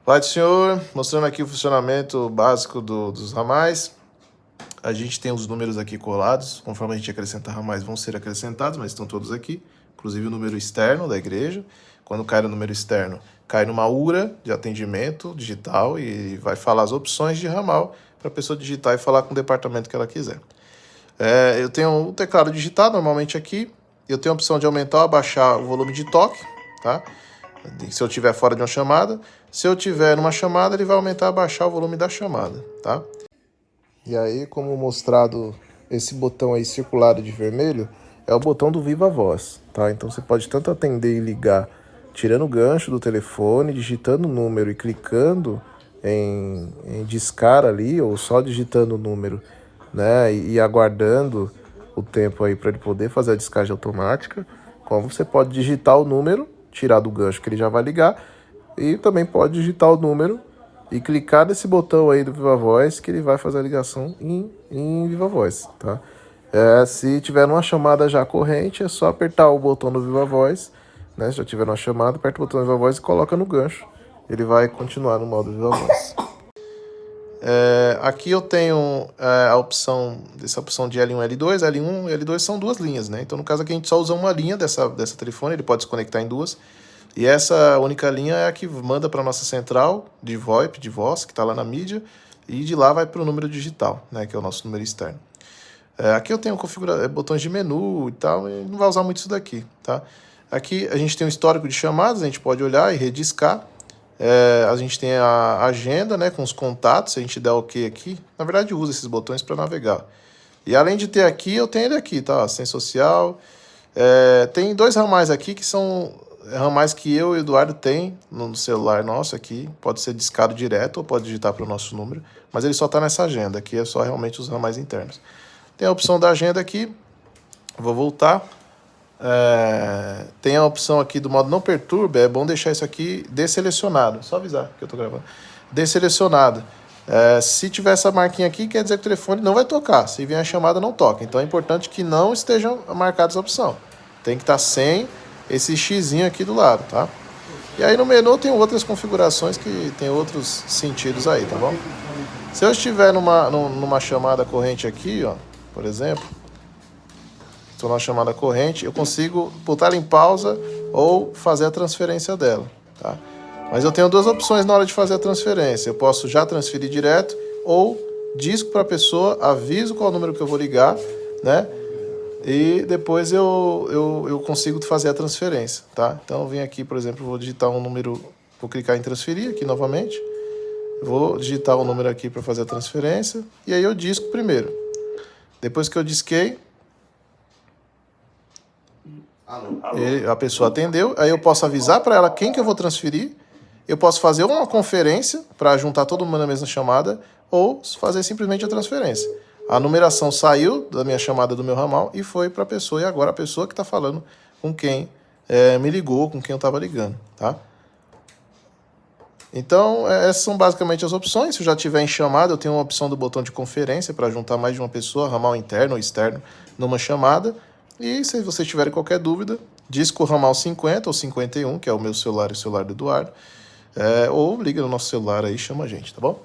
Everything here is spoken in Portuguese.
Pai do Senhor, mostrando aqui o funcionamento básico dos ramais. A gente tem os números aqui colados, conforme a gente acrescentar ramais vão ser acrescentados, mas estão todos aqui, inclusive o número externo da igreja. Quando cai no número externo, cai numa URA de atendimento digital e vai falar as opções de ramal para a pessoa digitar e falar com o departamento que ela quiser. Eu tenho um teclado digitado normalmente aqui, eu tenho a opção de aumentar ou abaixar o volume de toque, tá? Se eu estiver fora de uma chamada, se eu estiver numa chamada, ele vai aumentar ou abaixar o volume da chamada, tá? E aí, como mostrado, esse botão aí circulado de vermelho é o botão do Viva Voz, tá? Então você pode tanto atender e ligar tirando o gancho do telefone, digitando o número e clicando em discar ali, ou só digitando o número, né? E aguardando o tempo aí para ele poder fazer a descagem automática. Como você pode digitar o número, tirar do gancho que ele já vai ligar, e também pode digitar o número e clicar nesse botão aí do Viva Voz que ele vai fazer a ligação em Viva Voz, tá? Se tiver uma chamada já corrente, é só apertar o botão do Viva Voz, né? Se já tiver uma chamada, aperta o botão do Viva Voz e coloca no gancho. Ele vai continuar no modo Viva Voz. Aqui eu tenho essa opção de L1 e L2. L1 e L2 são duas linhas, né? Então, no caso aqui, a gente só usa uma linha dessa telefone, ele pode se conectar em duas. E essa única linha é a que manda para a nossa central de VoIP, de voz, que está lá na mídia, e de lá vai para o número digital, né? Que é o nosso número externo. Aqui eu tenho botões de menu e tal, e não vai usar muito isso daqui, tá? Aqui a gente tem um histórico de chamadas, a gente pode olhar e rediscar. A gente tem a agenda, né, com os contatos, se a gente der OK aqui, na verdade usa esses botões para navegar. E além de ter aqui, eu tenho ele aqui, tá? Assistência social. Tem dois ramais aqui que são ramais que eu e o Eduardo tem no celular nosso aqui. Pode ser discado direto ou pode digitar para o nosso número, mas ele só está nessa agenda, aqui é só realmente os ramais internos. Tem a opção da agenda aqui, vou voltar. Tem a opção aqui do modo não perturba, é bom deixar isso aqui desselecionado, só avisar que eu estou gravando. Desselecionado. Se tiver essa marquinha aqui, quer dizer que o telefone não vai tocar, se vier a chamada não toca, então é importante que não estejam marcadas essa opção, tem que estar sem esse xizinho aqui do lado, tá? E aí no menu tem outras configurações que tem outros sentidos aí, tá bom? Se eu estiver numa chamada corrente aqui, ó, por exemplo, estou numa chamada corrente, eu consigo botar em pausa ou fazer a transferência dela, tá? Mas eu tenho duas opções na hora de fazer a transferência. Eu posso já transferir direto ou disco para a pessoa, aviso qual é o número que eu vou ligar, né? E depois eu consigo fazer a transferência, tá? Então eu venho aqui, por exemplo, vou digitar um número, vou clicar em transferir aqui novamente. Vou digitar um número aqui para fazer a transferência e aí eu disco primeiro. Depois que eu disquei, a pessoa atendeu, aí eu posso avisar para ela quem que eu vou transferir, eu posso fazer uma conferência para juntar todo mundo na mesma chamada ou fazer simplesmente a transferência. A numeração saiu da minha chamada do meu ramal e foi para a pessoa, e agora a pessoa que está falando com quem me ligou, com quem eu estava ligando, tá? Então, essas são basicamente as opções. Se eu já tiver em chamada, eu tenho uma opção do botão de conferência para juntar mais de uma pessoa, ramal interno ou externo, numa chamada. E se vocês tiverem qualquer dúvida, disco ramal 50 ou 51, que é o meu celular e o celular do Eduardo, ou liga no nosso celular aí e chama a gente, tá bom?